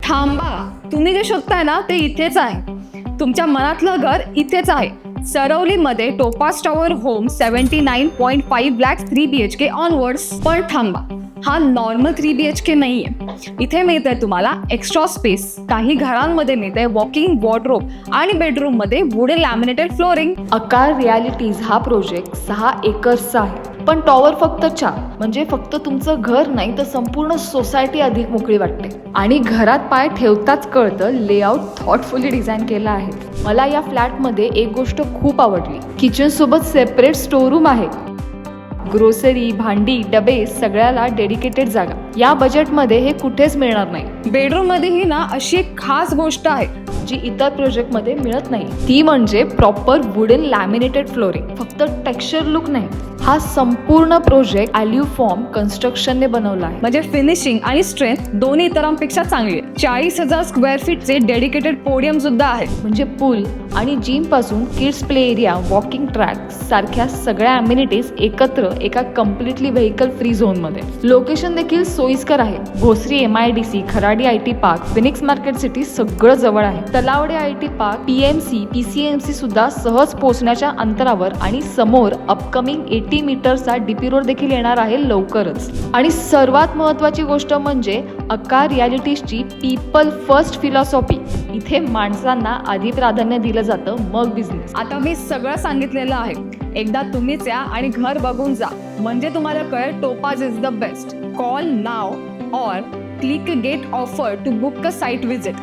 थांबा, तुम्ही जे शोधताय ना ते इथेच आहे. तुमच्या मनातलं घर इथेच आहे. सरवलीमध्ये Topaz tower home 79.5 lakhs 3 BHK onwards. पण थांबा, हा नॉर्मल 3 BHK नाहीये. इथे मिळतंय तुम्हाला एक्स्ट्रा स्पेस. काही घरांमध्ये मिळतंय वॉकिंग वॉर्डरोब आणि बेडरूम मध्ये वुडन लॅमिनेटेड फ्लोरिंग. आकार रियालिटीज हा प्रोजेक्ट 6 एकर्सचा आहे, पण टॉवर फक्त 4. म्हणजे फक्त तुमचं घर नाही तर संपूर्ण सोसायटी अधिक मोकळी वाटते. आणि घरात पाय ठेवताच कळतं लेआउट थॉटफुली डिझाईन केला आहे. मला या फ्लॅटमध्ये एक गोष्ट खूप आवडली. किचन सोबत सेपरेट स्टोरूम आहे. ग्रोसरी, भांडी, डबे सगळ्याला डेडिकेटेड जागा. या बजेटमध्ये हे कुठेच मिळणार नाही. बेडरूम मध्येही ना अशी एक खास गोष्ट आहे जी इतर प्रोजेक्टमध्ये मिळत नाही. ती म्हणजे प्रॉपर वुडन लॅमिनेटेड फ्लोरिंग. फक्त टेक्स्चर लुक नाही, हा संपूर्ण प्रोजेक्ट ॲल्युफॉर्म कन्स्ट्रक्शनने बनवला आहे. म्हणजे फिनिशिंग आणि स्ट्रेंथ दोन्ही इतरांपेक्षा चांगली आहे. 40,000 स्क्वेअर फीटचे डेडिकेटेड पोडियम सुद्धा आहे. म्हणजे पूल आणि जिम पासून kids play area, walking track सारख्या सगळ्या अम्युनिटीज एकत्र एका कम्प्लिटली व्हेकल फ्री झोनमध्ये. लोकेशन देखील सोयीस्कर आहे. Bhosari MIDC, Kharadi IT park, Phoenix market city सगळं जवळ आहे. तलावडे IT पार्क, PMC, PCMC सुद्धा सहज पोहोचण्याच्या अंतरावर. आणि समोर अपकमिंग 80 मीटरचा DP रोड देखील येणार आहे लवकरच. आणि सर्वात महत्त्वाची गोष्ट म्हणजे आकार रियालिटीजची पीपल फर्स्ट फिलॉसॉफी. इथे माणसांना आधी प्राधान्य दिलं जातं, मग बिझनेस. आता मी सगळं सांगितलेलं आहे. एकदा तुम्हीच या आणि घर बघून जा, म्हणजे तुम्हाला कळेल Topaz is the best. Call now और click get offer to book a site visit.